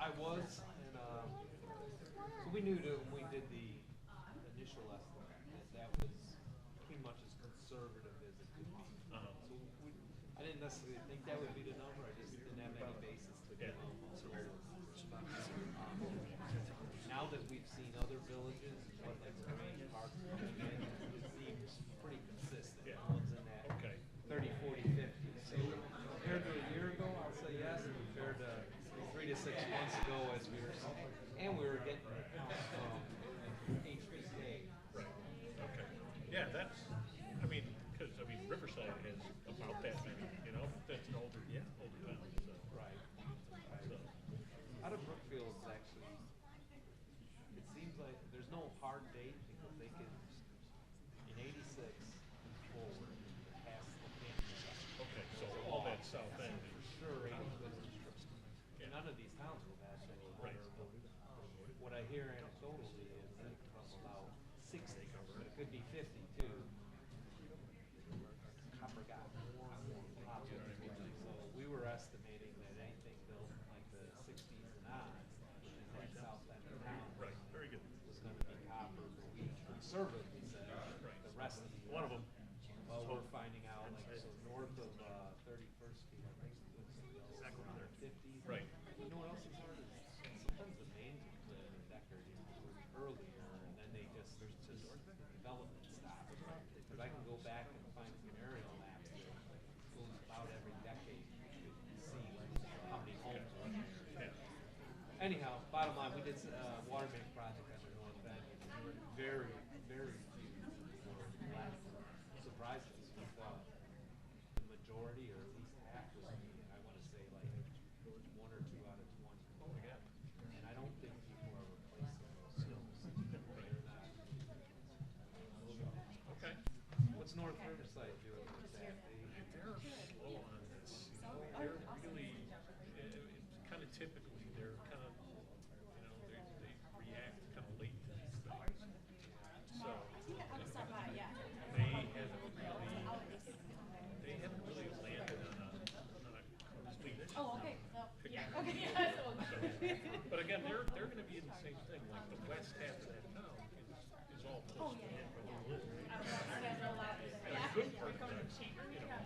I was, and so we knew that when we did the initial estimate that was pretty much as conservative as it could be. Uh-huh. So I didn't necessarily think that would be the number. I just didn't have any basis to Yeah. come out. Now that we've seen other villages, what like Grange Park, it seems pretty consistent. Yeah. One's in that Okay. 30, 40, 50. So compared to a year ago, I'll say yes. And compared to 3 to 6 months ago, as we were, and we were getting HBK. Right. Okay. Yeah, that's. I mean, because Riverside has about that many. You know, that's an older town. So. Right. So. Out of Brookfield, it's actually, it seems like there's no hard date because they can, in '86 and forward, pass the campus. Okay. So all that south end For is sure, 80 business trips. Yeah. None of these towns will pass any Right. water, but what I hear anecdotally is that from about 60, but it could be 50 too. Copper got more and more popular. So we were estimating that anything built like the 60s and on, which is that south end of town, right. Very good. was going to be copper, but we conservatively said the rest of the. One of them. Well, we're finding out like so north of 31st Street, I think it's Back over there. 50s. Right. You know what else is hard is sometimes the names of the Decker were earlier, and then they just there's just development stops. But I can go back and find some aerial maps that goes about every decade. You can see how many homes are there. Yeah. Anyhow, bottom line, we did a water main project at the north end. Very, very few were left. Surprisingly, we thought the majority, or at least half, was me. And I want to say like 1 or 2 out of 20. Oh my God. And I don't think people are replacing those sills. They're not. Okay. What's North Riverside doing with that? They're slow on this. You know, they're really, it's kind of typically, they're kind of, you know, they react kind of late to these things. So they haven't really landed on a complete. Oh, okay. picture. Yeah. Okay. Yeah. But again, they're going to be in the same thing. Like the west half of that town is all Oh, posted yeah. in where we live. And Yeah. a good part of that, you know,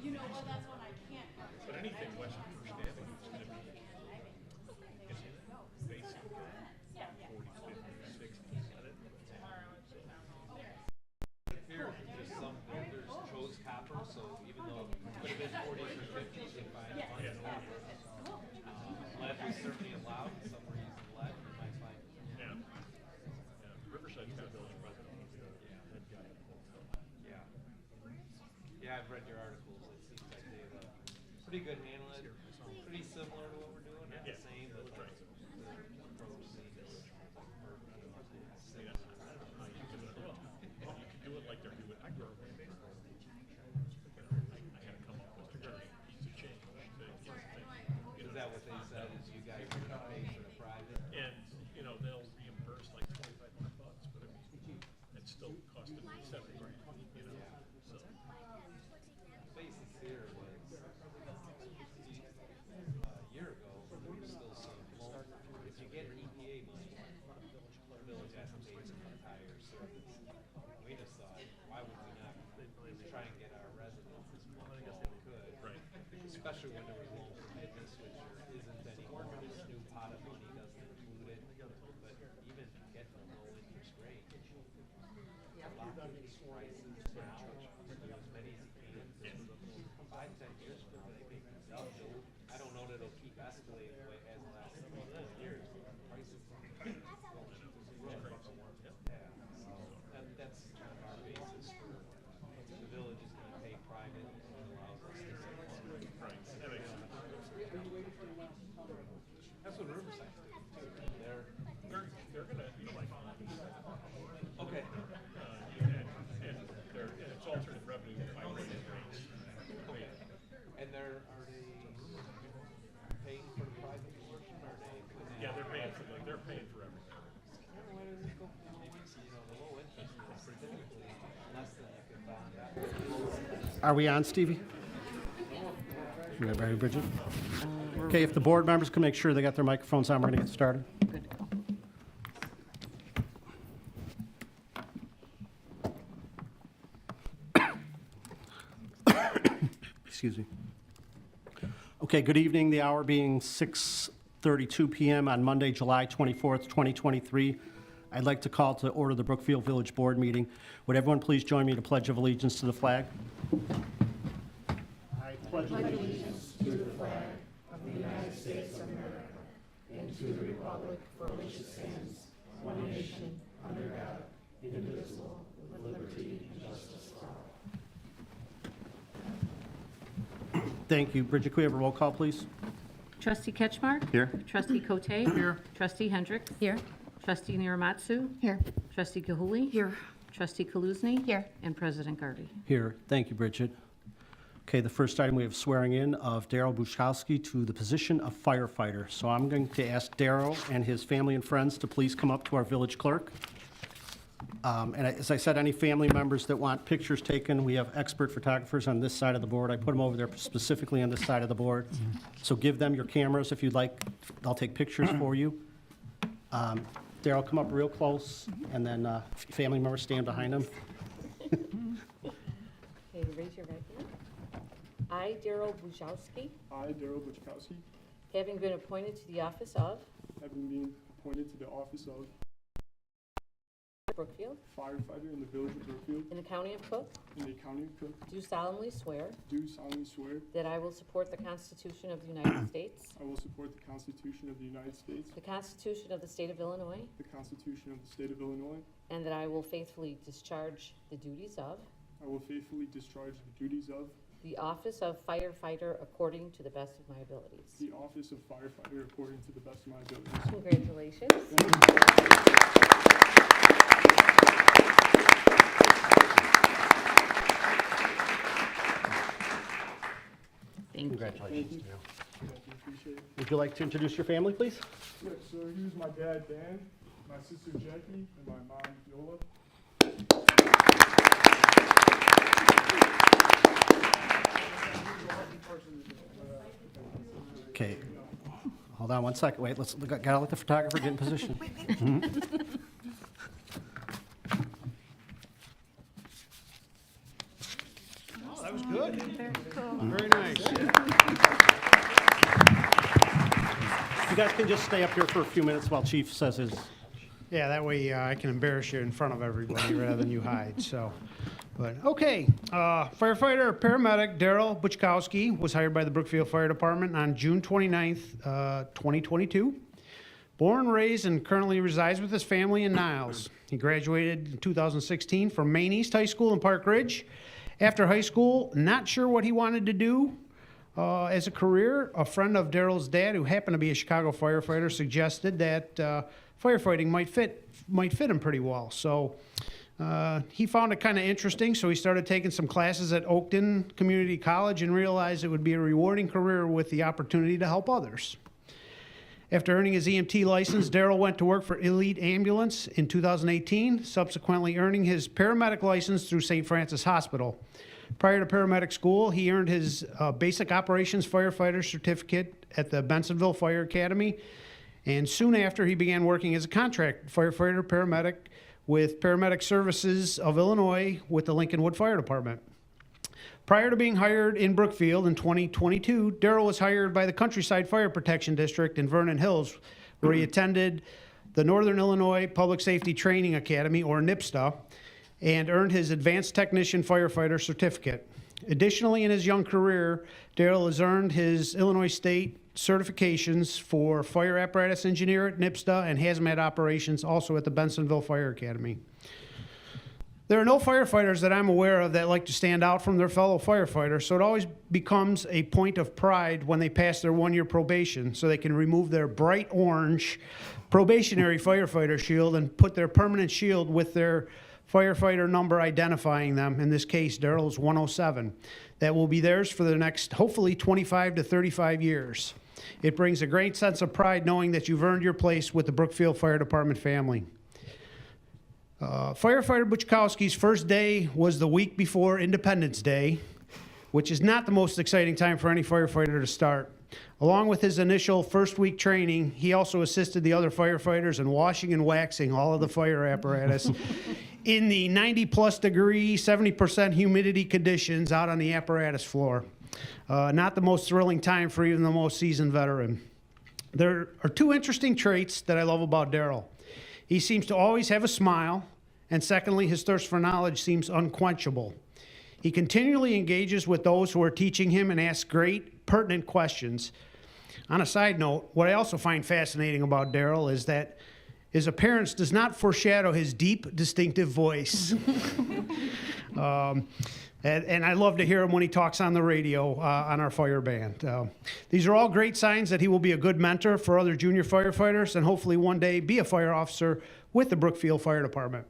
You know, well, that's when I can't. but anything west of First Avenue is going to be basic 40, 50, 60. Here, there's some builders chose copper, so even though it could have been 40s or 50s, they find a bunch of lead was certainly allowed. Some were using lead. You might find. Yeah. Yeah. Riverside's got a building president. He's the head guy at the hotel. Yeah. Yeah, I've read your articles. It seems like they have a pretty good handle on it. Pretty similar to what we're doing. Not the same, but like the approach seems similar. Yeah. I don't know how you do it. Well, you can do it like they're doing. I grew up in baseball. I had to come up with a very piece of change to get the thing. You Is know. that what they said? Is you guys are gonna pay for the private? And, you know, they'll reimburse like $2,500, but I mean, it still costed me $7,000, you know, so. Basis here was a year ago, there was still some loan. If you get EPA money, the village has to pay for the entire service. We just thought, why would we not try and get our residents as much as we could? Right. Especially when there was loan forgiveness, which there isn't anymore. This new pot of money doesn't include it. But even getting a low interest rate, a lot of these prices now, do as many as you can. 5, 10 years from now, they make themselves. I don't know that it'll keep escalating the way it has the last 10 years. Prices going through the roof. Yeah, so that's kind of our basis for the village is going to pay private and allows us to sell. Right, that makes sense. That's what Riverside's doing too. They're gonna utilize money. Okay. And it's alternate revenue by rated rates. Okay. And are they paying for the private portion, or are they? Yeah, they're paying for everything. Why does it go? Maybe you know the low interest is typically less than you can bond out. Are we on, Stevie? Barry Bridget? Okay, if the board members can make sure they got their microphones on, we're going to get started. Good to go. Excuse me. Okay, good evening. The hour being 6:32 PM on Monday, July 24th, 2023. I'd like to call to order the Brookfield Village Board meeting. Would everyone please join me in a pledge of allegiance to the flag? I pledge allegiance to the flag of the United States of America and to the republic for which it stands, one nation, under God, indivisible, with liberty and justice for all. Thank you. Bridget, could we have a roll call, please? Trustee Ketchmark? Here. Trustee Cote? Here. Trustee Hendricks? Here. Trustee Niramatsu? Here. Trustee Gahuli? Here. Trustee Kaluzny? Here. And President Garvey. Here. Thank you, Bridget. Okay, the first item, we have swearing in of Daryl Buchkowski to the position of firefighter. So I'm going to ask Daryl and his family and friends to please come up to our village clerk. As I said, any family members that want pictures taken, we have expert photographers on this side of the board. I put them over there specifically on this side of the board. So give them your cameras if you'd like. They'll take pictures for you. Daryl, come up real close, and then family members stand behind him. Okay, raise your right hand. I, Daryl Bujowski, I, Daryl Buchkowski, having been appointed to the office of having been appointed to the office of Brookfield firefighter in the village of Brookfield in the county of Cook, in the county of Cook, do solemnly swear do solemnly swear that I will support the Constitution of the United States, I will support the Constitution of the United States, the Constitution of the State of Illinois, the Constitution of the State of Illinois. and that I will faithfully discharge the duties of I will faithfully discharge the duties of the office of firefighter according to the best of my abilities. the office of firefighter according to the best of my abilities. Congratulations. Thank you. Congratulations, Thank you. Daryl. Thank you, appreciate it. Would you like to introduce your family, please? Yeah, so here's my dad, Dan, my sister Jackie, and my mom, Yola. Okay. Hold on one second. Wait, gotta let the photographer get in position. Oh, that was good. Very cool. Very nice. You guys can just stay up here for a few minutes while Chief says his. Yeah, that way I can embarrass you in front of everybody rather than you hide, so. But, okay, firefighter, paramedic Daryl Buchkowski was hired by the Brookfield Fire Department on June 29th, 2022. Born, raised, and currently resides with his family in Niles. He graduated in 2016 from Maine East High School in Park Ridge. After high school, not sure what he wanted to do as a career. A friend of Daryl's dad, who happened to be a Chicago firefighter, suggested that firefighting might fit him pretty well. So he found it kind of interesting, so he started taking some classes at Oakton Community College and realized it would be a rewarding career with the opportunity to help others. After earning his EMT license, Daryl went to work for Elite Ambulance in 2018, subsequently earning his paramedic license through St. Francis Hospital. Prior to paramedic school, he earned his basic operations firefighter certificate at the Bensonville Fire Academy, and soon after he began working as a contract firefighter paramedic with Paramedic Services of Illinois with the Lincolnwood Fire Department. Prior to being hired in Brookfield in 2022, Daryl was hired by the Countryside Fire Protection District in Vernon Hills, where he attended the Northern Illinois Public Safety Training Academy, or NIPSTA, and earned his Advanced Technician Firefighter Certificate. Additionally, in his young career, Daryl has earned his Illinois State certifications for Fire Apparatus Engineer at NIPSTA and Hazmat Operations, also at the Bensonville Fire Academy. There are no firefighters that I'm aware of that like to stand out from their fellow firefighters, so it always becomes a point of pride when they pass their one-year probation, so they can remove their bright orange probationary firefighter shield and put their permanent shield with their firefighter number identifying them. In this case, Daryl's 107. That will be theirs for the next, hopefully, 25 to 35 years. It brings a great sense of pride knowing that you've earned your place with the Brookfield Fire Department family. Firefighter Buchkowski's first day was the week before Independence Day, which is not the most exciting time for any firefighter to start. Along with his initial first week training, he also assisted the other firefighters in washing and waxing all of the fire apparatus in the 90-plus degree, 70% humidity conditions out on the apparatus floor. Not the most thrilling time for even the most seasoned veteran. There are two interesting traits that I love about Daryl. He seems to always have a smile, and secondly, his thirst for knowledge seems unquenchable. He continually engages with those who are teaching him and asks great, pertinent questions. On a side note, what I also find fascinating about Daryl is that his appearance does not foreshadow his deep, distinctive voice. And I love to hear him when he talks on the radio on our fire band. These are all great signs that he will be a good mentor for other junior firefighters and hopefully one day be a fire officer with the Brookfield Fire Department.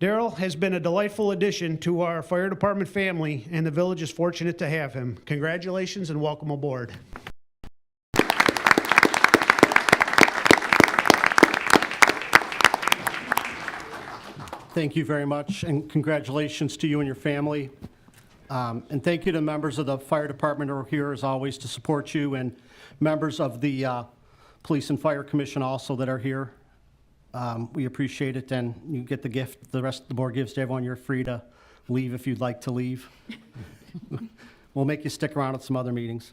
Daryl has been a delightful addition to our fire department family, and the village is fortunate to have him. Congratulations and welcome aboard. Thank you very much, and congratulations to you and your family. And thank you to members of the fire department who are here, as always, to support you, and members of the Police and Fire Commission also that are here. We appreciate it, and you get the gift the rest of the board gives to everyone. You're free to leave if you'd like to leave. We'll make you stick around at some other meetings.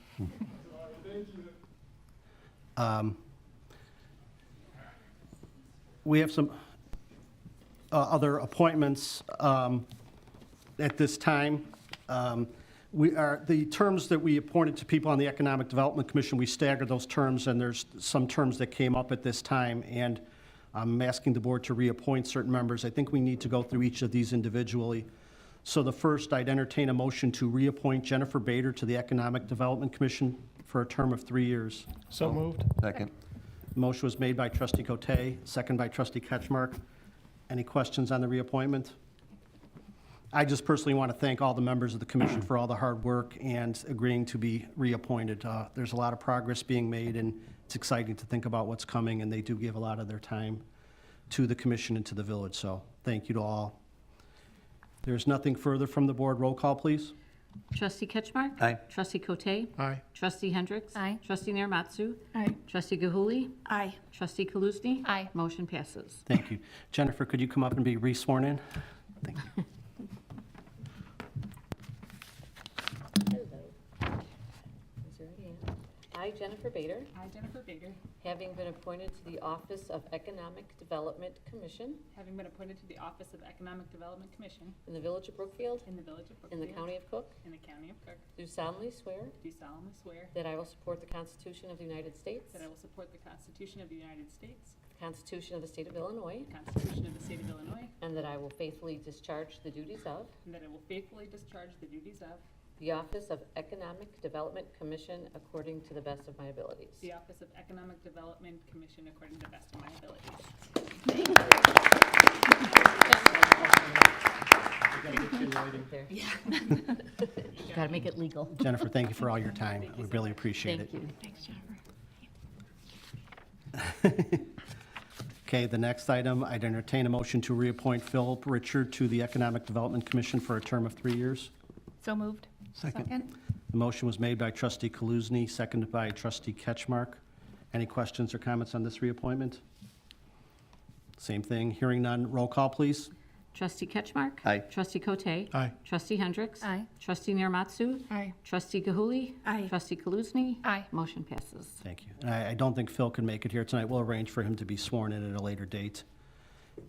We have some other appointments at this time. The terms that we appointed to people on the Economic Development Commission, we staggered those terms, and there's some terms that came up at this time, and I'm asking the board to reappoint certain members. I think we need to go through each of these individually. So the first, I'd entertain a motion to reappoint Jennifer Bader to the Economic Development Commission for a term of 3 years. So moved. Second. Motion was made by trustee Cote, second by trustee Ketchmark. Any questions on the reappointment? I just personally want to thank all the members of the commission for all the hard work and agreeing to be reappointed. There's a lot of progress being made, and it's exciting to think about what's coming, and they do give a lot of their time to the commission and to the village, so thank you to all. There's nothing further from the board. Roll call, please. Trustee Ketchmark? Aye. Trustee Cote? Aye. Trustee Hendricks? Aye. Trustee Naramatsu? Aye. Trustee Gahuli? Aye. Trustee Kaluzny? Aye. Motion passes. Thank you. Jennifer, could you come up and be re-sworn in? Thank you. I, Jennifer Bader, I, Jennifer Bader, having been appointed to the Office of Economic Development Commission having been appointed to the Office of Economic Development Commission in the Village of Brookfield, in the Village of in Brookfield, the County of Cook, in the County of Cook, do solemnly swear do solemnly swear that I will support the Constitution of the United States, that I will support the Constitution of the United States, the Constitution of the State of Illinois, the Constitution of the State of Illinois, and that I will faithfully discharge the duties of and that I will faithfully discharge the duties of the Office of Economic Development Commission according to the best of my abilities. the Office of Economic Development Commission according to the best of my abilities. Got to make it legal. Jennifer, thank you for all your time. We really appreciate it. Thank you. Thanks, Jennifer. Okay, the next item, I'd entertain a motion to reappoint Philip Richard to the Economic Development Commission for a term of 3 years. So moved. Second. The motion was made by trustee Kaluzny, seconded by trustee Ketchmark. Any questions or comments on this reappointment? Same thing, hearing none. Roll call, please. Trustee Ketchmark? Aye. Trustee Cote? Aye. Trustee Hendricks? Aye. Trustee Naramatsu? Aye. Trustee Gahuli? Aye. Trustee Kaluzny? Aye. Motion passes. Thank you. And I don't think Phil can make it here tonight. We'll arrange for him to be sworn in at a later date.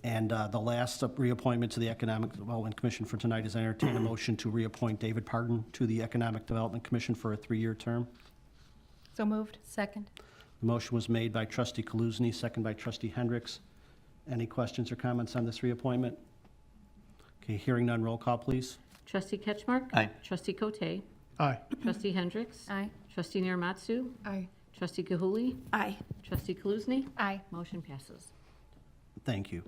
And the last reappointment to the Economic Development Commission for tonight is entertain a motion to reappoint David Pardon to the Economic Development Commission for a 3-year term. So moved. Second. The motion was made by trustee Kaluzny, second by trustee Hendricks. Any questions or comments on this reappointment? Okay, hearing none, roll call, please. Trustee Ketchmark? Aye. Trustee Cote? Aye. Trustee Hendricks? Aye. Trustee Naramatsu? Aye. Trustee Gahuli? Aye. Trustee Kaluzny? Aye. Motion passes. Thank you.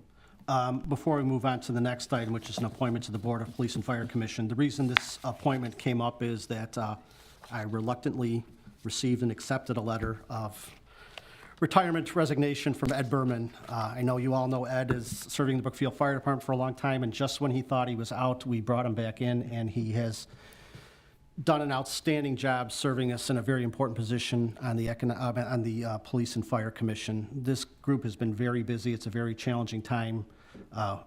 Before we move on to the next item, which is an appointment to the Board of Police and Fire Commission, the reason this appointment came up is that I reluctantly received and accepted a letter of retirement resignation from Ed Berman. I know you all know Ed is serving the Brookfield Fire Department for a long time, and just when he thought he was out, we brought him back in, and he has done an outstanding job serving us in a very important position on the Police and Fire Commission. This group has been very busy. It's a very challenging time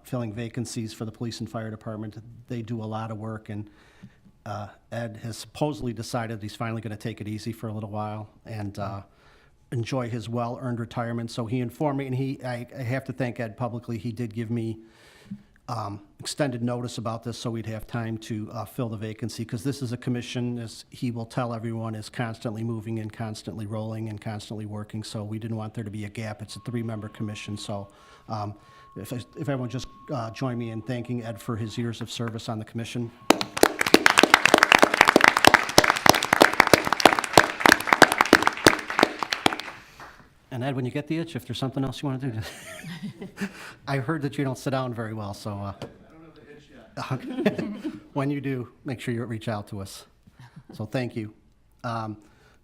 filling vacancies for the Police and Fire Department. They do a lot of work, and Ed has supposedly decided he's finally going to take it easy for a little while and enjoy his well-earned retirement. So he informed me, and I have to thank Ed publicly. He did give me extended notice about this so we'd have time to fill the vacancy, because this is a commission, as he will tell everyone, is constantly moving and constantly rolling and constantly working, so we didn't want there to be a gap. It's a 3-member commission, so if everyone just join me in thanking Ed for his years of service on the commission. And Ed, when you get the itch, if there's something else you want to do, I heard that you don't sit down very well, so. I don't have the itch yet. When you do, make sure you reach out to us. So thank you.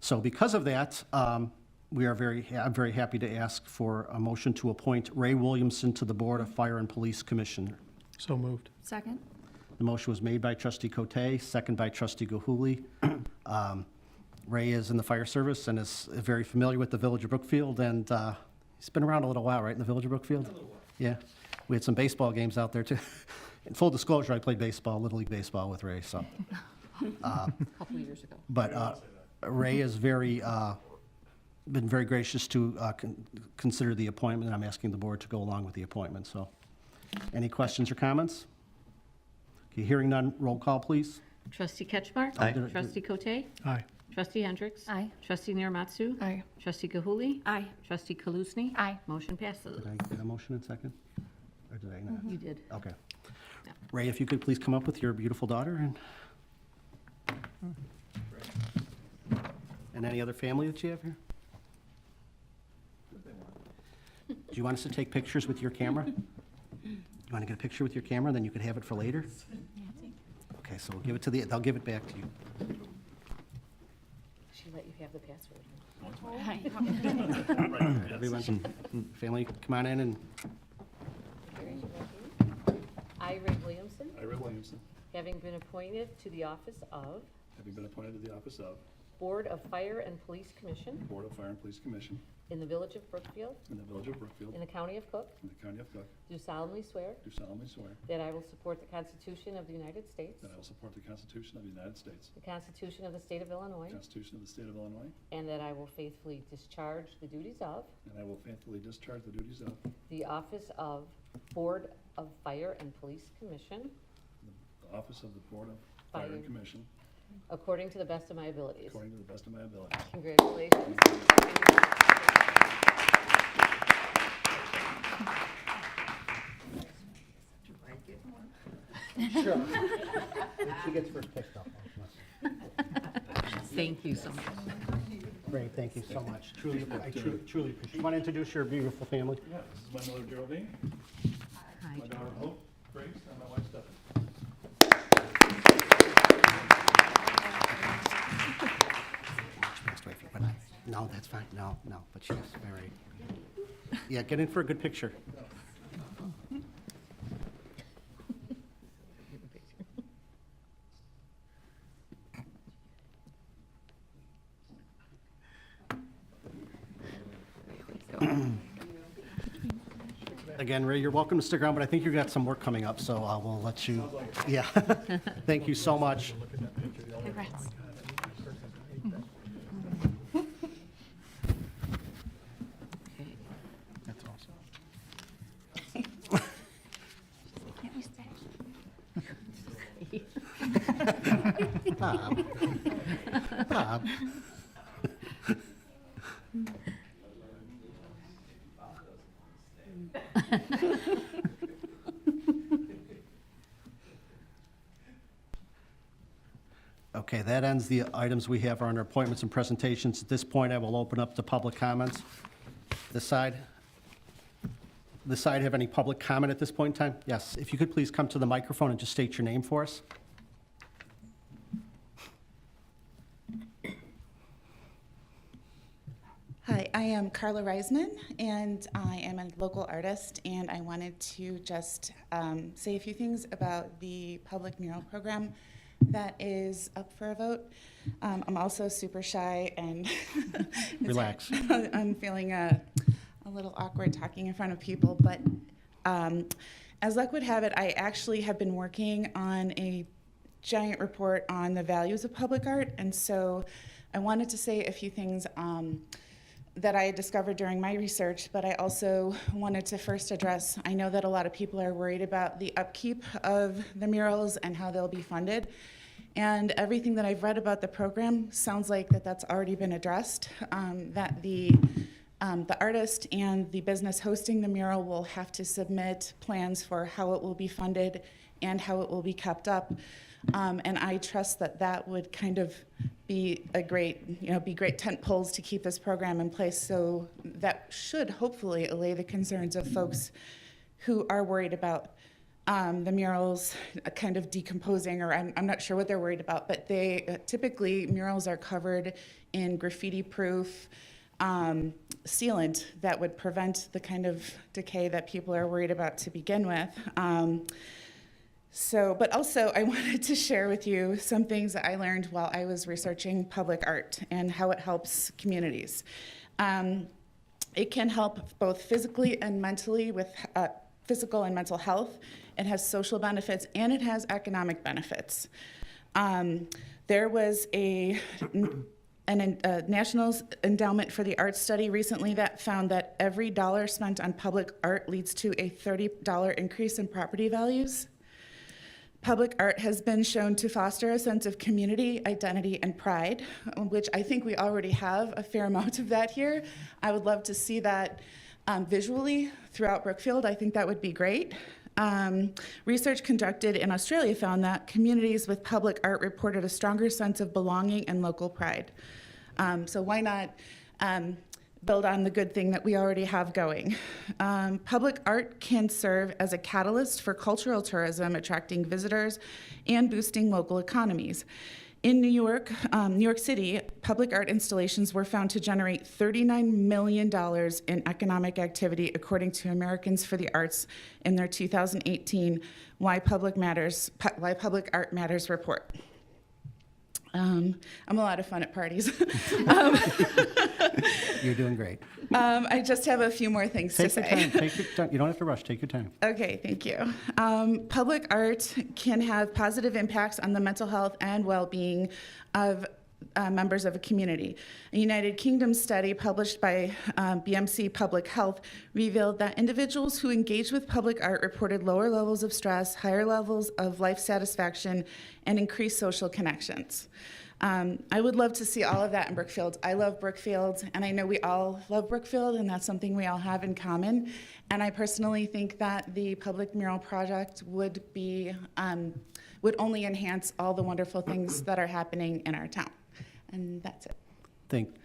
So because of that, I'm very happy to ask for a motion to appoint Ray Williamson to the Board of Fire and Police Commission. So moved. Second. The motion was made by trustee Cote, second by trustee Gahuli. Ray is in the fire service and is very familiar with the Village of Brookfield, and he's been around a little while, right, in the Village of Brookfield? Yeah. We had some baseball games out there, too. In full disclosure, I played baseball, Little League Baseball with Ray, so. A couple years ago. But Ray is been very gracious to consider the appointment, and I'm asking the board to go along with the appointment, so. Any questions or comments? Okay, hearing none, roll call, please. Trustee Ketchmark? Aye. Trustee Cote? Aye. Trustee Hendricks? Aye. Trustee Niramatsu? Aye. Trustee Gahuli? Aye. Trustee Kaluzny? Aye. Motion passes. Did I get a motion in second? Or did I not? You did. Okay. Yeah. Ray, if you could please come up with your beautiful daughter and any other family that you have here? Do you want us to take pictures with your camera? You want to get a picture with your camera, then you could have it for later? Okay, so we'll give it to they'll give it back to you. She let you have the password. Everyone, family, come on in and I, Ray Williamson, I, Ray Williamson, having been appointed to the office of having been appointed to the office of Board of Fire and Police Commission Board of Fire and Police Commission in the Village of Brookfield, in the Village of Brookfield, in the County of Cook, in the County of Cook, do solemnly swear do solemnly swear that I will support the Constitution of the United States, that I will support the Constitution of the United States, the Constitution of the State of Illinois, the Constitution of the State of Illinois, and that I will faithfully discharge the duties of and I will faithfully discharge the duties of the office of Board of Fire and Police Commission the office of the Board of Fire and Fire. Commission according to the best of my abilities. according to the best of my ability. Congratulations. Sure. She gets first picked up. Thank you so much. Great, thank you so much. Truly appreciate it. You want to introduce your beautiful family? Yeah, this is my mother Geraldine, Hi. my daughter Hope, Grace, and my wife Stephanie. No, that's fine. No, but she's very. Yeah, get in for a good picture. Again, Ray, you're welcome to stick around, but I think you've got some work coming up, so we'll let you. Yeah. Thank you so much. Congrats. Okay. That's awesome. Can't we stay? Bob. Bob. Okay, that ends the items we have on our appointments and presentations. At this point, I will open up to public comments. This side have any public comment at this point in time? Yes, if you could please come to the microphone and just state your name for us. Hi, I am Carla Reisman, and I am a local artist, and I wanted to just say a few things about the public mural program that is up for a vote. I'm also super shy and Relax. I'm feeling a little awkward talking in front of people, but as luck would have it, I actually have been working on a giant report on the values of public art, and so I wanted to say a few things that I had discovered during my research, but I also wanted to first address, I know that a lot of people are worried about the upkeep of the murals and how they'll be funded. And everything that I've read about the program sounds like that's already been addressed, that the artist and the business hosting the mural will have to submit plans for how it will be funded and how it will be kept up. And I trust that would kind of be a great, be great tent poles to keep this program in place. So that should hopefully allay the concerns of folks who are worried about the murals kind of decomposing, or I'm not sure what they're worried about, but they typically murals are covered in graffiti-proof sealant that would prevent the kind of decay that people are worried about to begin with. But also I wanted to share with you some things that I learned while I was researching public art and how it helps communities. It can help both physically and mentally with physical and mental health. It has social benefits and it has economic benefits. There was a National Endowment for the Arts study recently that found that every dollar spent on public art leads to a $30 increase in property values. Public art has been shown to foster a sense of community, identity, and pride, which I think we already have a fair amount of that here. I would love to see that visually throughout Brookfield. I think that would be great. Research conducted in Australia found that communities with public art reported a stronger sense of belonging and local pride. So why not build on the good thing that we already have going? Public art can serve as a catalyst for cultural tourism, attracting visitors and boosting local economies. In New York City, public art installations were found to generate $39 million in economic activity, according to Americans for the Arts in their 2018 Why Public Art Matters report. I'm a lot of fun at parties. You're doing great. I just have a few more things to say. Take your time. You don't have to rush. Take your time. Okay, thank you. Public art can have positive impacts on the mental health and well-being of members of a community. A United Kingdom study published by BMC Public Health revealed that individuals who engaged with public art reported lower levels of stress, higher levels of life satisfaction, and increased social connections. I would love to see all of that in Brookfield. I love Brookfield, and I know we all love Brookfield, and that's something we all have in common. And I personally think that the public mural project would only enhance all the wonderful things that are happening in our town. And that's it.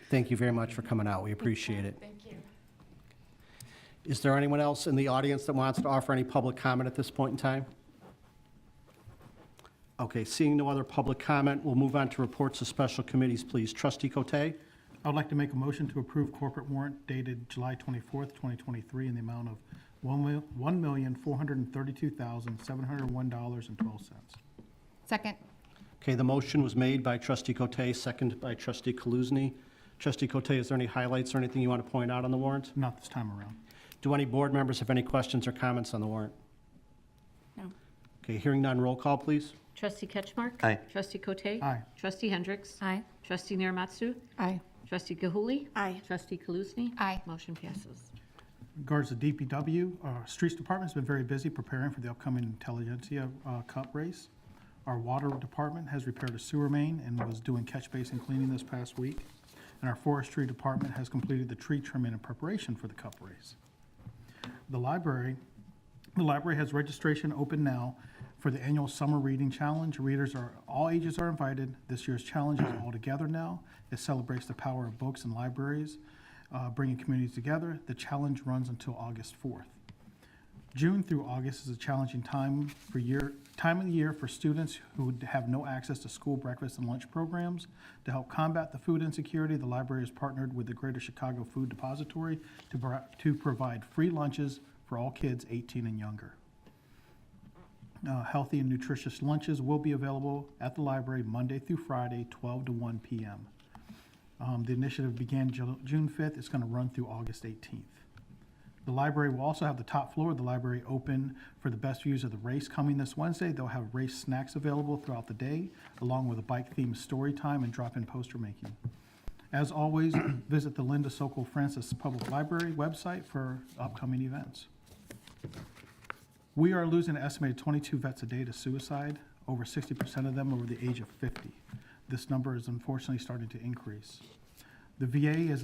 Thank you very much for coming out. We appreciate it. Thank you. Is there anyone else in the audience that wants to offer any public comment at this point in time? Okay, seeing no other public comment, we'll move on to reports of special committees, please. Trustee Cote? I would like to make a motion to approve corporate warrant dated July 24th, 2023 in the amount of $1,432,701.12. Second. Okay, the motion was made by Trustee Cote, seconded by Trustee Kaluzny. Trustee Cote, is there any highlights or anything you want to point out on the warrant? Not this time around. Do any board members have any questions or comments on the warrant? No. Okay, hearing none, roll call, please. Trustee Ketchmark? Aye. Trustee Cote? Aye. Trustee Hendricks? Aye. Trustee Niramatsu? Aye. Trustee Gahuli? Aye. Trustee Kaluzny? Aye. Motion passes. Regards to DPW, Streets Department's been very busy preparing for the upcoming Intelligentsia Cup race. Our Water Department has repaired a sewer main and was doing catch basin cleaning this past week. And our Forestry Department has completed the tree trimming in preparation for the Cup race. The library has registration open now for the annual Summer Reading Challenge. All ages are invited. This year's challenge is all together now. It celebrates the power of books and libraries, bringing communities together. The challenge runs until August 4th. June through August is a challenging time of the year for students who have no access to school breakfast and lunch programs. To help combat the food insecurity, the library has partnered with the Greater Chicago Food Depository to provide free lunches for all kids 18 and younger. Healthy and nutritious lunches will be available at the library Monday through Friday, 12 to 1 p.m. The initiative began June 5th. It's going to run through August 18th. The library will also have the top floor of the library open for the best views of the race coming this Wednesday. They'll have race snacks available throughout the day, along with a bike-themed story time and drop-in poster making. As always, visit the Linda Sokol Francis Public Library website for upcoming events. We are losing an estimated 22 vets a day to suicide, over 60% of them over the age of 50. This number is unfortunately starting to increase. The VA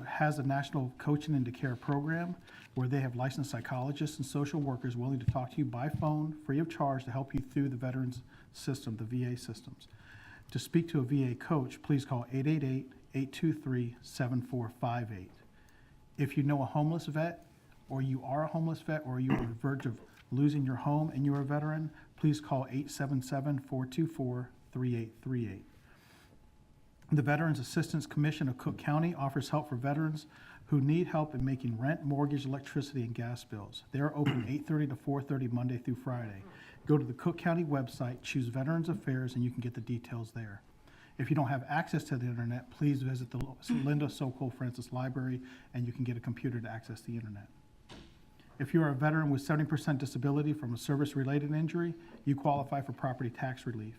has a national coaching into care program where they have licensed psychologists and social workers willing to talk to you by phone, free of charge, to help you through the veterans system, the VA systems. To speak to a VA coach, please call 888-823-7458. If you know a homeless vet, or you are a homeless vet, or you are on the verge of losing your home and you're a veteran, please call 877-424-3838. The Veterans Assistance Commission of Cook County offers help for veterans who need help in making rent, mortgage, electricity, and gas bills. They are open 8:30 to 4:30 Monday through Friday. Go to the Cook County website, choose Veterans Affairs, and you can get the details there. If you don't have access to the internet, please visit the Linda Sokol Francis Library, and you can get a computer to access the internet. If you are a veteran with 70% disability from a service-related injury, you qualify for property tax relief.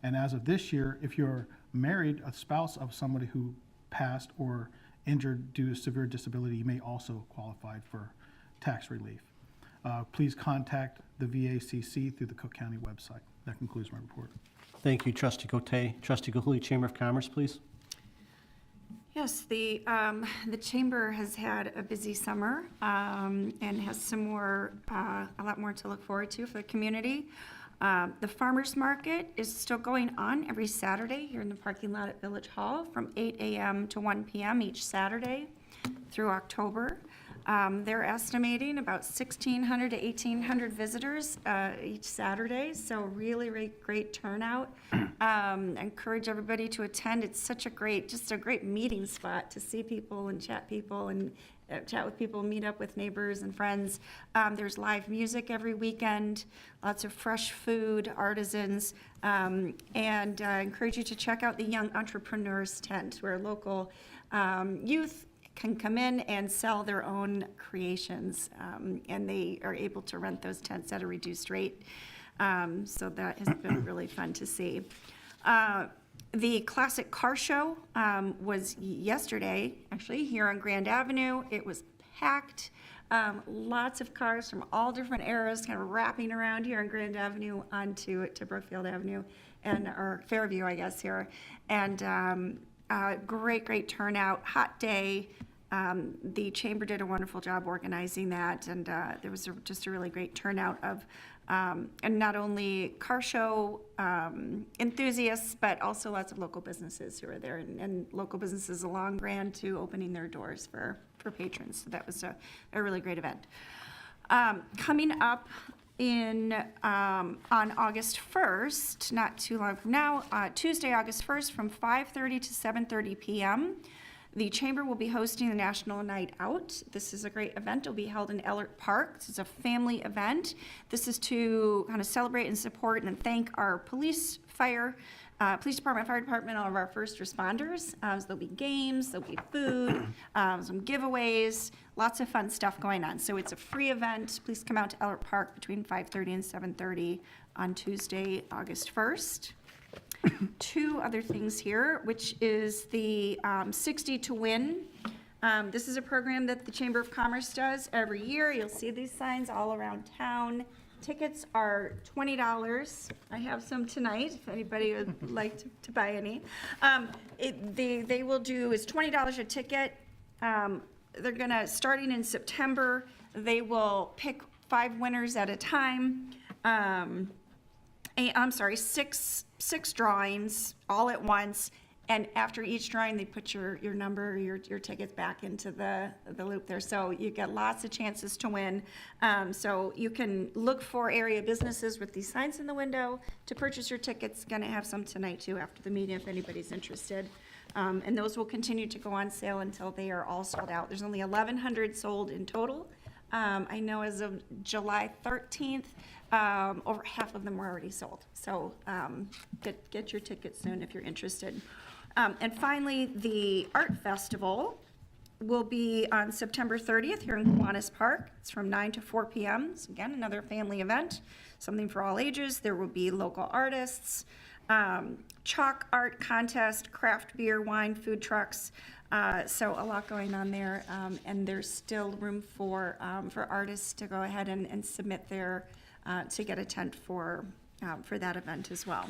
And as of this year, if you're married, a spouse of somebody who passed or injured due to severe disability, you may also qualify for tax relief. Please contact the VACC through the Cook County website. That concludes my report. Thank you, Trustee Cote. Trustee Gahuli, Chamber of Commerce, please. Yes, the Chamber has had a busy summer and has some more, a lot more to look forward to for the community. The farmers market is still going on every Saturday here in the parking lot at Village Hall from 8 a.m. to 1 p.m. each Saturday through October. They're estimating about 1,600 to 1,800 visitors each Saturday, so really great turnout. I encourage everybody to attend. It's such a great meeting spot to see people and chat with people, meet up with neighbors and friends. There's live music every weekend, lots of fresh food, artisans, and I encourage you to check out the Young Entrepreneurs Tent, where local youth can come in and sell their own creations, and they are able to rent those tents at a reduced rate. So that has been really fun to see. The Classic Car Show was yesterday, actually, here on Grand Avenue. It was packed. Lots of cars from all different eras kind of wrapping around here on Grand Avenue onto to Brookfield Avenue, or Fairview, I guess, here. And great turnout, hot day. The Chamber did a wonderful job organizing that, and there was just a really great turnout of and not only car show enthusiasts, but also lots of local businesses who are there, and local businesses along Grand to opening their doors for patrons. So that was a really great event. Coming up on August 1st, not too long from now, Tuesday, August 1st, from 5:30 to 7:30 p.m., the Chamber will be hosting the National Night Out. This is a great event. It'll be held in Ellert Park. This is a family event. This is to kind of celebrate and support and thank our police department, fire department, all of our first responders. So there'll be games, there'll be food, some giveaways, lots of fun stuff going on. So it's a free event. Please come out to Ellert Park between 5:30 and 7:30 on Tuesday, August 1st. Two other things here, which is the 60 to Win. This is a program that the Chamber of Commerce does every year. You'll see these signs all around town. Tickets are $20. I have some tonight, if anybody would like to buy any. They will do, it's $20 a ticket. They're gonna, starting in September, they will pick 5 winners at a time. Six drawings all at once, and after each drawing they put your number, your tickets back into the loop there, so you get lots of chances to win. So you can look for area businesses with these signs in the window to purchase your tickets. Gonna have some tonight too after the meeting if anybody's interested, and those will continue to go on sale until they are all sold out. There's only 1,100 sold in total. I know as of July 13th, over half of them were already sold. So get your tickets soon if you're interested. And finally, the Art Festival will be on September 30th here in Kiwanis Park. It's from 9 to 4 p.m. So again, another family event, something for all ages. There will be local artists, chalk art contest, craft beer, wine, food trucks. So a lot going on there, and there's still room for artists to go ahead and submit their to get a tent for that event as well.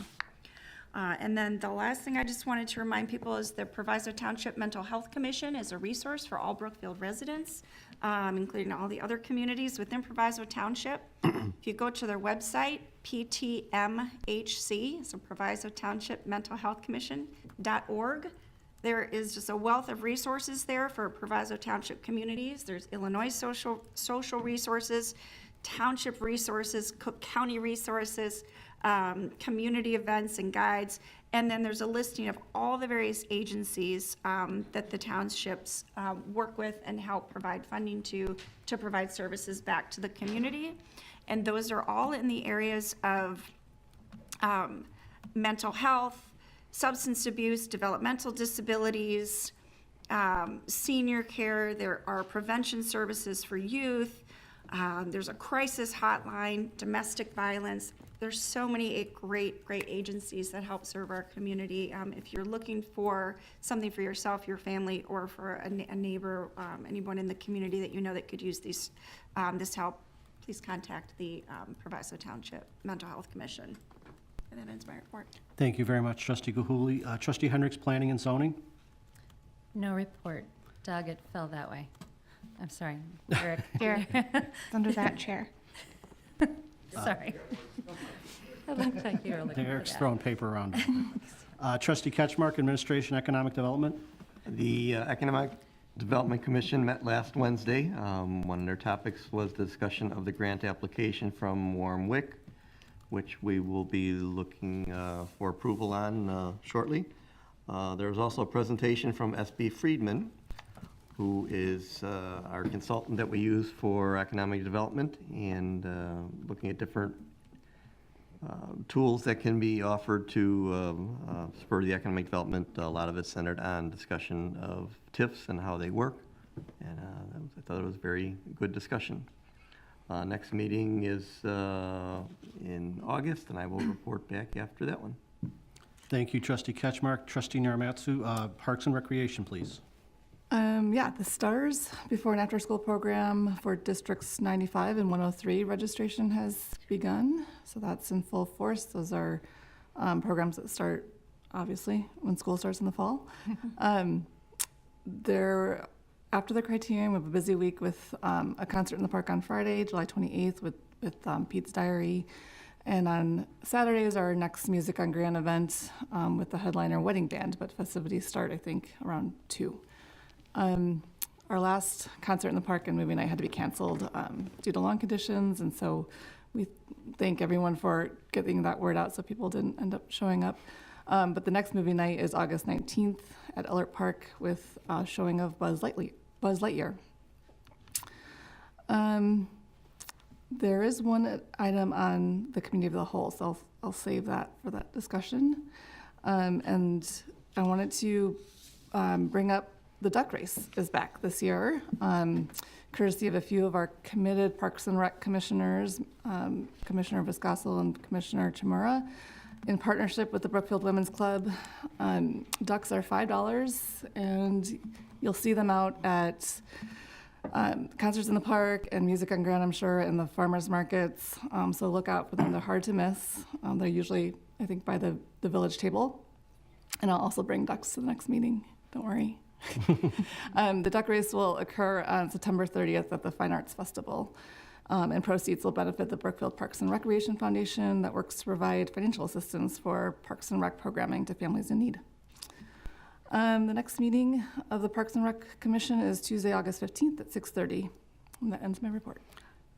And then the last thing I just wanted to remind people is the Proviso Township Mental Health Commission is a resource for all Brookfield residents, including all the other communities within Proviso Township. If you go to their website, PTMHC, so Proviso Township Mental Health Commission.org, there is just a wealth of resources there for Proviso Township communities. There's Illinois social resources, township resources, Cook County resources, community events and guides, and then there's a listing of all the various agencies that the townships work with and help provide funding to provide services back to the community. And those are all in the areas of mental health, substance abuse, developmental disabilities, senior care. There are prevention services for youth. There's a crisis hotline, domestic violence. There's so many great agencies that help serve our community. If you're looking for something for yourself, your family, or for a neighbor, anyone in the community that you know that could use this help, please contact the Proviso Township Mental Health Commission. And that ends my report. Thank you very much, Trustee Gahuli. Trustee Hendricks, Planning and Zoning? No report. Doug, it fell that way. I'm sorry. Eric. Here, it's under that chair. Sorry. It looked like you were looking for Eric's that. throwing paper around. Trustee Ketchmark, Administration, Economic Development? The Economic Development Commission met last Wednesday. One of their topics was the discussion of the grant application from Warm-Wick, which we will be looking for approval on shortly. There was also a presentation from SB Friedman, who is our consultant that we use for economic development, and looking at different tools that can be offered to spur the economic development. A lot of it centered on discussion of TIFs and how they work, and I thought it was a very good discussion. Next meeting is in August, and I will report back after that one. Thank you, Trustee Ketchmark. Trustee Naramatsu, Parks and Recreation, please. Yeah, the STARS before and after school program for districts 95 and 103 registration has begun. So that's in full force. Those are programs that start obviously when school starts in the fall. After the Criterion, we have a busy week with a concert in the park on Friday, July 28th with Pete's Diary. And on Saturdays, our next Music on Grand event with the headliner Wedding Band, but festivities start, I think, around 2. Our last concert in the park and movie night had to be canceled due to lawn conditions, and so we thank everyone for getting that word out so people didn't end up showing up. But the next movie night is August 19th at Ellert Park with showing of Buzz Lightyear. There is one item on the committee of the whole, so I'll save that for that discussion. And I wanted to bring up the duck race is back this year, courtesy of a few of our committed Parks and Rec commissioners, Commissioner Viscaso and Commissioner Chimura, in partnership with the Brookfield Women's Club. Ducks are $5, and you'll see them out at concerts in the park and Music on Grand, I'm sure, and the farmers markets. So look out for them. They're hard to miss. They're usually, I think, by the village table. And I'll also bring ducks to the next meeting. Don't worry. The duck race will occur on September 30th at the Fine Arts Festival. And proceeds will benefit the Brookfield Parks and Recreation Foundation that works to provide financial assistance for Parks and Rec programming to families in need. The next meeting of the Parks and Rec Commission is Tuesday, August 15th at 6:30. And that ends my report.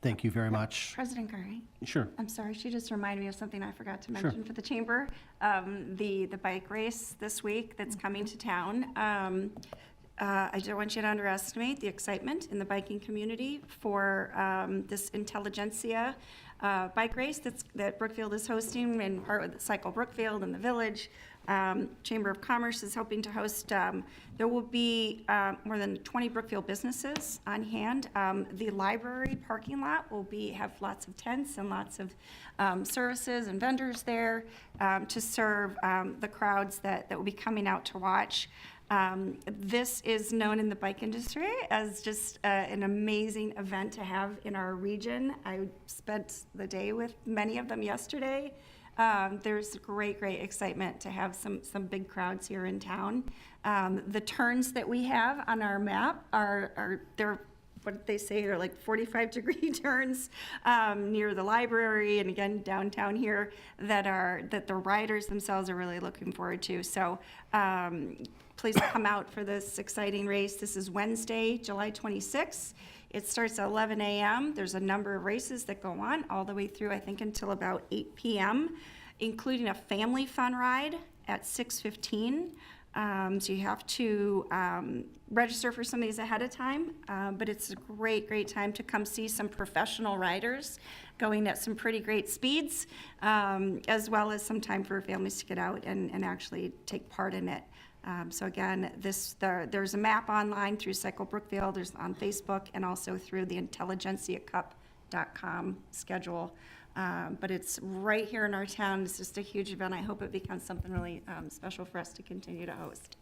Thank you very much. President Gary. Sure. I'm sorry, she just reminded me of something I forgot to mention for the chamber. The bike race this week that's coming to town. I don't want you to underestimate the excitement in the biking community for this Intelligentsia bike race that Brookfield is hosting and part with Cycle Brookfield and the Village. Chamber of Commerce is hoping to host. There will be more than 20 Brookfield businesses on hand. The library parking lot will have lots of tents and lots of services and vendors there to serve the crowds that will be coming out to watch. This is known in the bike industry as just an amazing event to have in our region. I spent the day with many of them yesterday. There's great excitement to have some big crowds here in town. The turns that we have on our map they're what did they say, are like 45-degree turns near the library and again downtown here that the riders themselves are really looking forward to. So please come out for this exciting race. This is Wednesday, July 26th. It starts at 11 a.m. There's a number of races that go on all the way through, I think, until about 8 p.m., including a family fun ride at 6:15. So you have to register for some of these ahead of time, but it's a great time to come see some professional riders going at some pretty great speeds, as well as some time for families to get out and actually take part in it. So again, there's a map online through Cycle Brookfield, there's on Facebook, and also through the intelligentsiacup.com schedule. But it's right here in our town. It's just a huge event. I hope it becomes something really special for us to continue to host.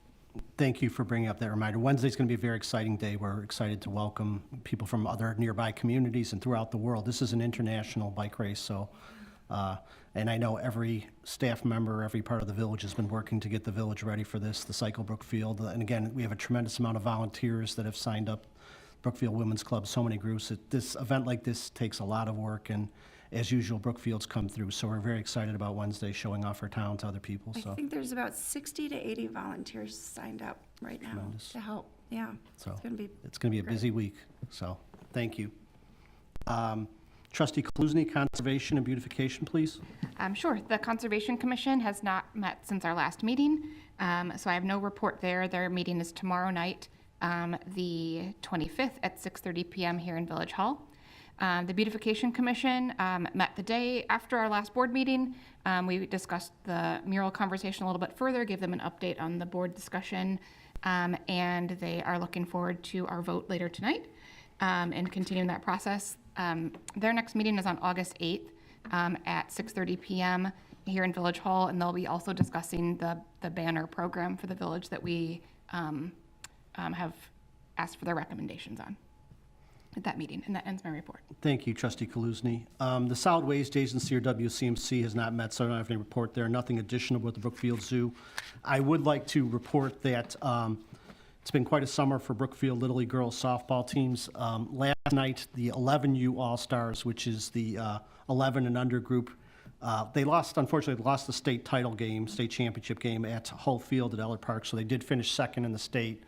Thank you for bringing up that reminder. Wednesday's going to be a very exciting day. We're excited to welcome people from other nearby communities and throughout the world. This is an international bike race, so and I know every staff member, every part of the village has been working to get the village ready for this, the Cycle Brookfield. And again, we have a tremendous amount of volunteers that have signed up, Brookfield Women's Club, so many groups. This event like this takes a lot of work, and as usual, Brookfield's come through. So we're very excited about Wednesday showing off our town to other people. I So think there's about 60 to 80 volunteers signed up right now Tremendous. to help. Yeah, So it's going to be it's going to be a great. busy week. So thank you. Trustee Kaluzny, Conservation and Beautification, please. Sure. The Conservation Commission has not met since our last meeting, so I have no report there. Their meeting is tomorrow night, the 25th at 6:30 p.m. here in Village Hall. The Beautification Commission met the day after our last board meeting. We discussed the mural conversation a little bit further, gave them an update on the board discussion, and they are looking forward to our vote later tonight and continuing that process. Their next meeting is on August 8th at 6:30 p.m. here in Village Hall, and they'll be also discussing the banner program for the village that we have asked for their recommendations on at that meeting, and that ends my report. Thank you, Trustee Kaluzny. The Solid Waste Agency, or WCMC, has not met, so I don't have any report there. Nothing additional with the Brookfield Zoo. I would like to report that it's been quite a summer for Brookfield Little League girls softball teams. Last night, the 11U All-Stars, which is the 11 and under group, unfortunately, lost the state title game, state championship game at Hull Field at Eller Park, so they did finish second in the state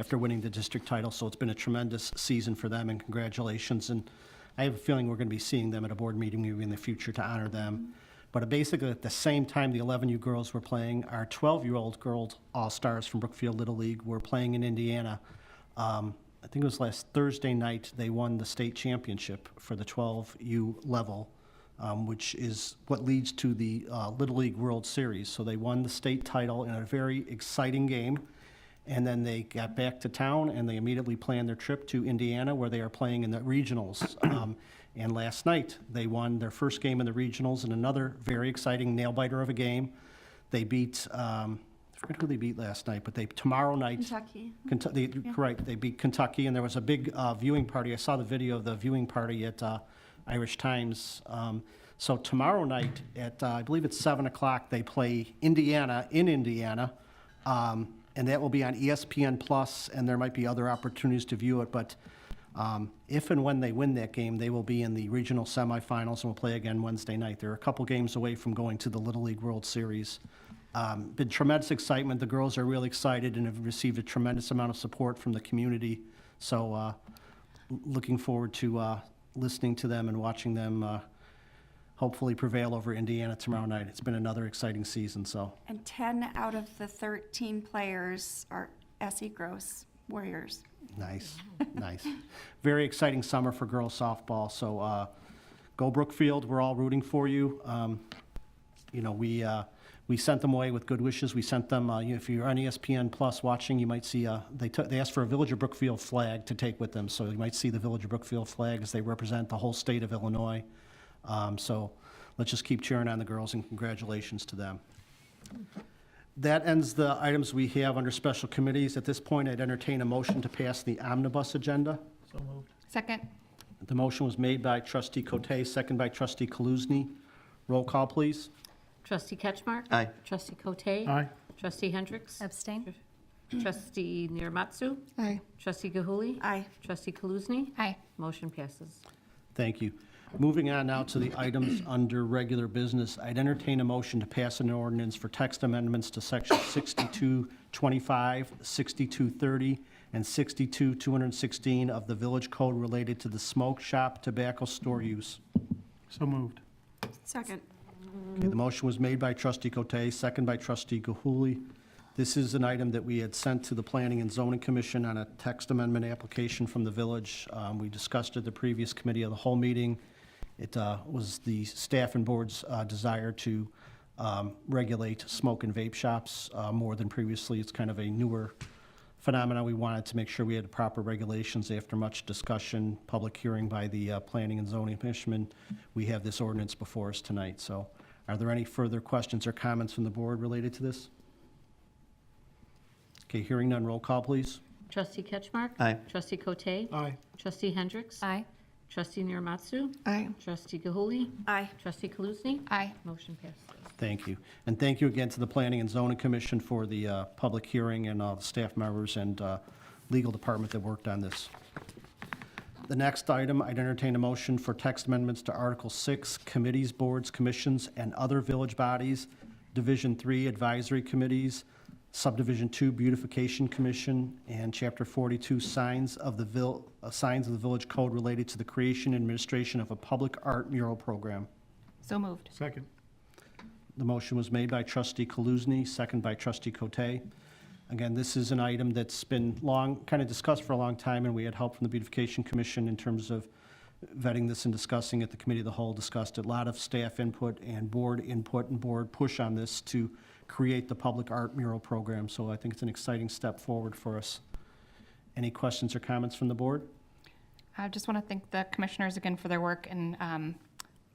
after winning the district title, so it's been a tremendous season for them, and congratulations. And I have a feeling we're going to be seeing them at a board meeting maybe in the future to honor them. But basically, at the same time the 11U girls were playing, our 12-year-old girls All-Stars from Brookfield Little League were playing in Indiana. I think it was last Thursday night, they won the state championship for the 12U level, which is what leads to the Little League World Series. So they won the state title in a very exciting game. And then they got back to town, and they immediately planned their trip to Indiana, where they are playing in the regionals. And last night, they won their first game in the regionals in another very exciting nail-biter of a game. They beat, I forget who they beat last night, but tomorrow night. Kentucky. Correct, they beat Kentucky, and there was a big viewing party. I saw the video of the viewing party at Irish Times. So tomorrow night at, I believe it's 7 o'clock, they play Indiana in Indiana. And that will be on ESPN+, and there might be other opportunities to view it. But if and when they win that game, they will be in the regional semifinals and will play again Wednesday night. They're a couple games away from going to the Little League World Series. Been tremendous excitement. The girls are really excited and have received a tremendous amount of support from the community. So looking forward to listening to them and watching them hopefully prevail over Indiana tomorrow night. It's been another exciting season. So. And 10 out of the 13 players are SE Gross Warriors. Nice, nice. Very exciting summer for girls softball, so go Brookfield, we're all rooting for you. You know, we sent them away with good wishes. We sent them, if you're on ESPN Plus watching, you might see, they asked for a Village of Brookfield flag to take with them, so you might see the Village of Brookfield flag as they represent the whole state of Illinois. So let's just keep cheering on the girls, and congratulations to them. That ends the items we have under special committees. At this point, I'd entertain a motion to pass the omnibus agenda. So moved. Second. The motion was made by trustee Cote, second by trustee Kaluzny. Roll call, please. Trustee Ketchmark? Aye. Trustee Cote? Aye. Trustee Hendricks? Abstain? Trustee Niramatsu? Aye. Trustee Gahuli? Aye. Trustee Kaluzny? Aye. Motion passes. Thank you. Moving on now to the items under regular business, I'd entertain a motion to pass an ordinance for text amendments to section 6225, 6230, and 62216 of the Village Code related to the smoke shop tobacco store use. So moved. Second. Okay, the motion was made by trustee Cote, second by trustee Gahuli. This is an item that we had sent to the Planning and Zoning Commission on a text amendment application from the village. We discussed it at the previous committee of the whole meeting. It was the staff and board's desire to regulate smoke and vape shops more than previously. It's kind of a newer phenomenon. We wanted to make sure we had proper regulations. After much discussion, public hearing by the Planning and Zoning Commission, we have this ordinance before us tonight. So are there any further questions or comments from the board related to this? Okay, hearing none, roll call, please. Trustee Ketchmark? Aye. Trustee Cote? Aye. Trustee Hendricks? Aye. Trustee Niramatsu? Aye. Trustee Gahuli? Aye. Trustee Kaluzny? Aye. Motion passes. Thank you. And thank you again to the Planning and Zoning Commission for the public hearing and all the staff members and legal department that worked on this. The next item, I'd entertain a motion for text amendments to Article 6, Committees, Boards, Commissions, and Other Village Bodies, Division 3, Advisory Committees, Subdivision 2, Beautification Commission, and Chapter 42, Signs of the Village Code related to the creation and administration of a public art mural program. So moved. Second. The motion was made by trustee Kaluzny, second by trustee Cote. Again, this is an item that's been kind of discussed for a long time, and we had help from the Beautification Commission in terms of vetting this and discussing it. The Committee of the Whole discussed it. A lot of staff input and board push on this to create the public art mural program. So I think it's an exciting step forward for us. Any questions or comments from the board? I just want to thank the commissioners again for their work and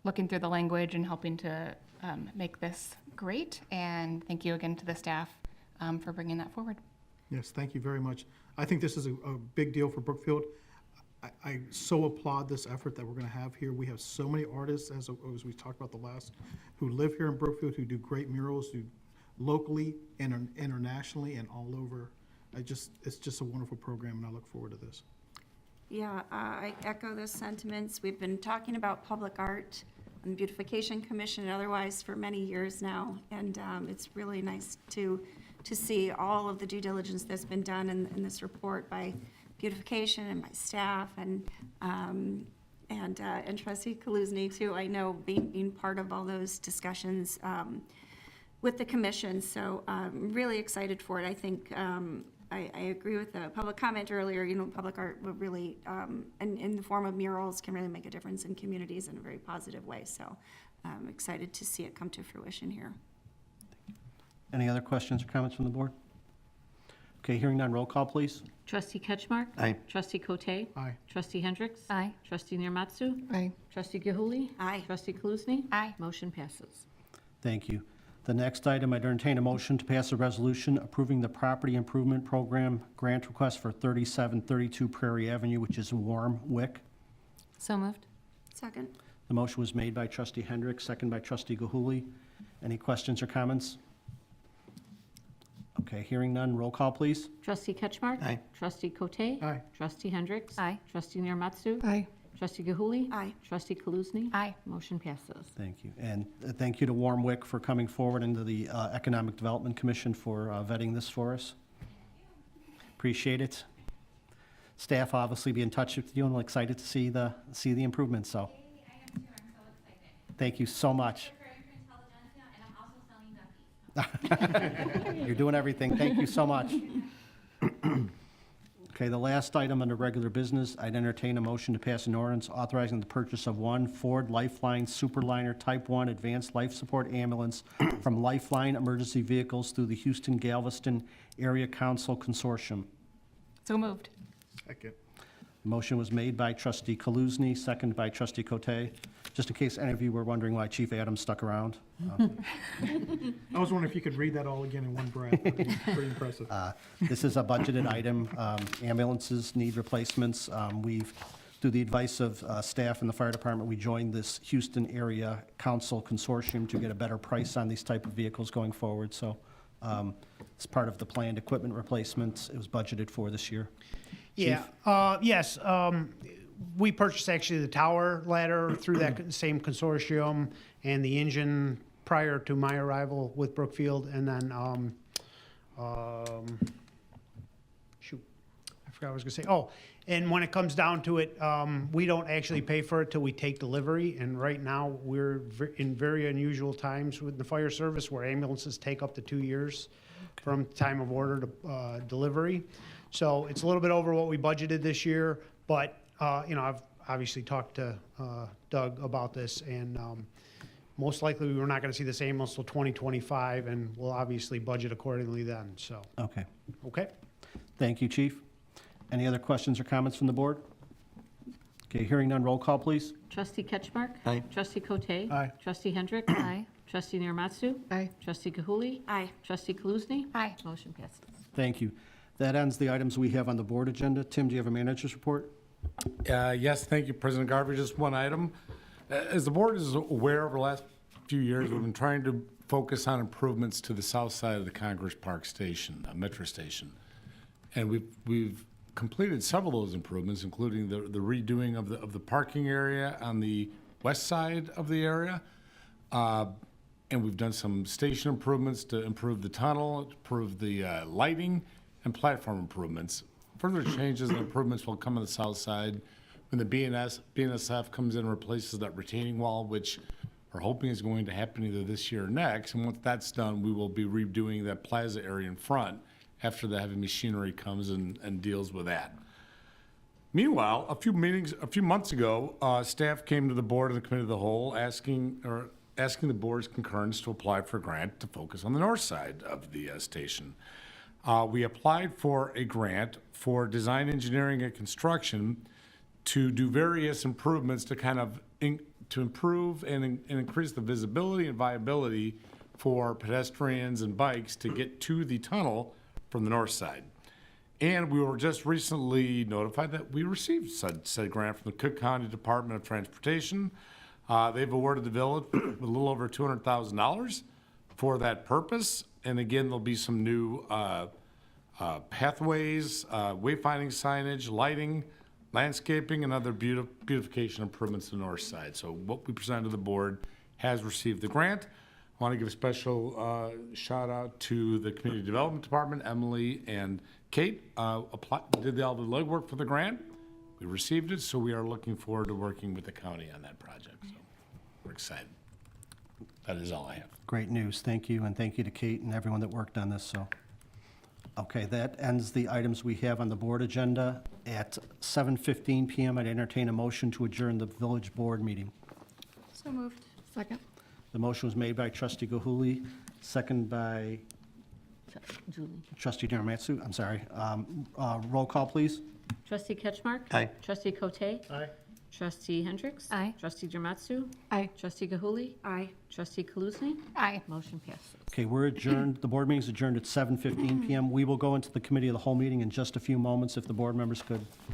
looking through the language and helping to make this great. And thank you again to the staff for bringing that forward. Yes, thank you very much. I think this is a big deal for Brookfield. I so applaud this effort that we're going to have here. We have so many artists, as we talked about the last, who live here in Brookfield, who do great murals, who locally and internationally and all over. It's just a wonderful program, and I look forward to this. Yeah, I echo those sentiments. We've been talking about public art on the Beautification Commission and otherwise for many years now, and it's really nice to see all of the due diligence that's been done in this report by Beautification and by staff and Trustee Kaluzny too. I know being part of all those discussions with the commission, so I'm really excited for it. I think I agree with the public comment earlier. You know, public art will really, in the form of murals, can really make a difference in communities in a very positive way. So I'm excited to see it come to fruition here. Any other questions or comments from the board? Okay, hearing none, roll call, please. Trustee Ketchmark? Aye. Trustee Cote? Aye. Trustee Hendricks? Aye. Trustee Niramatsu? Aye. Trustee Gahuli? Aye. Trustee Kaluzny? Aye. Motion passes. Thank you. The next item, I'd entertain a motion to pass a resolution approving the Property Improvement Program grant request for 3732 Prairie Avenue, which is Warm Wick. So moved. Second. The motion was made by trustee Hendricks, second by trustee Gahuli. Any questions or comments? Okay, hearing none, roll call, please. Trustee Ketchmark? Aye. Trustee Cote? Aye. Trustee Hendricks? Aye. Trustee Niramatsu? Aye. Trustee Gahuli? Aye. Trustee Kaluzny? Aye. Motion passes. Thank you. And thank you to Warm Wick for coming forward into the Economic Development Commission for vetting this for us. Appreciate it. Staff obviously be in touch with you and excited to see the improvements, so. Thank you so much. You're doing everything. Thank you so much. Okay, the last item under regular business, I'd entertain a motion to pass an ordinance authorizing the purchase of one Ford Lifeline Superliner Type 1 Advanced Life Support Ambulance from Lifeline Emergency Vehicles through the Houston Galveston Area Council Consortium. So moved. Second. Motion was made by trustee Kaluzny, second by trustee Cote. Just in case any of you were wondering why Chief Adams stuck around. I was wondering if you could read that all again in one breath. That'd be pretty impressive. This is a budgeted item. Ambulances need replacements. We've, through the advice of staff in the fire department, we joined this Houston Area Council Consortium to get a better price on these type of vehicles going forward. So it's part of the planned equipment replacements. It was budgeted for this year. Yeah, yes, we purchased actually the tower ladder through that same consortium and the engine prior to my arrival with Brookfield, and then, shoot, I forgot what I was gonna say. Oh, and when it comes down to it, we don't actually pay for it till we take delivery, and right now, we're in very unusual times with the fire service where ambulances take up to 2 years from time of order to delivery. So it's a little bit over what we budgeted this year, but, you know, I've obviously talked to Doug about this, and most likely we're not going to see this ambulance till 2025, and we'll obviously budget accordingly then, so. Okay. Okay? Thank you, Chief. Any other questions or comments from the board? Okay, hearing none, roll call, please. Trustee Ketchmark? Aye. Trustee Cote? Aye. Trustee Hendricks? Aye. Trustee Niramatsu? Aye. Trustee Gahuli? Aye. Trustee Kaluzny? Aye. Motion passes. Thank you. That ends the items we have on the board agenda. Tim, do you have a manager's report? Yes, thank you, President Garvey. Just one item. As the board is aware, over the last few years, we've been trying to focus on improvements to the south side of the Congress Park Station, Metro Station. And we've completed several of those improvements, including the redoing of the parking area on the west side of the area. And we've done some station improvements to improve the tunnel, improve the lighting, and platform improvements. Further changes and improvements will come on the south side when the BNSF comes in and replaces that retaining wall, which we're hoping is going to happen either this year or next. And once that's done, we will be redoing that plaza area in front after the heavy machinery comes and deals with that. Meanwhile, a few months ago, staff came to the board and the committee of the whole asking the board's concurrence to apply for a grant to focus on the north side of the station. We applied for a grant for design, engineering, and construction to do various improvements to kind of to improve and increase the visibility and viability for pedestrians and bikes to get to the tunnel from the north side. And we were just recently notified that we received said grant from the Cook County Department of Transportation. They've awarded the village with a little over $200,000 for that purpose. And again, there'll be some new pathways, wayfinding signage, lighting, landscaping, and other beautification improvements to the north side. So what we presented to the board has received the grant. I want to give a special shout out to the Community Development Department, Emily and Kate. Did all the legwork for the grant. We received it, so we are looking forward to working with the county on that project. So we're excited. That is all I have. Great news. Thank you, and thank you to Kate and everyone that worked on this. So, okay, that ends the items we have on the board agenda. At 7:15 p.m., I'd entertain a motion to adjourn the village board meeting. So moved. Second. The motion was made by trustee Gahuli, second by Julie. trustee Niramatsu. I'm sorry. Roll call, please. Trustee Ketchmark? Aye. Trustee Cote? Aye. Trustee Hendricks? Aye. Trustee Niramatsu? Aye. Trustee Gahuli? Aye. Trustee Kaluzny? Aye. Motion passes. Okay, we're adjourned. The board meeting is adjourned at 7:15 p.m. We will go into the committee of the whole meeting in just a few moments if the board members could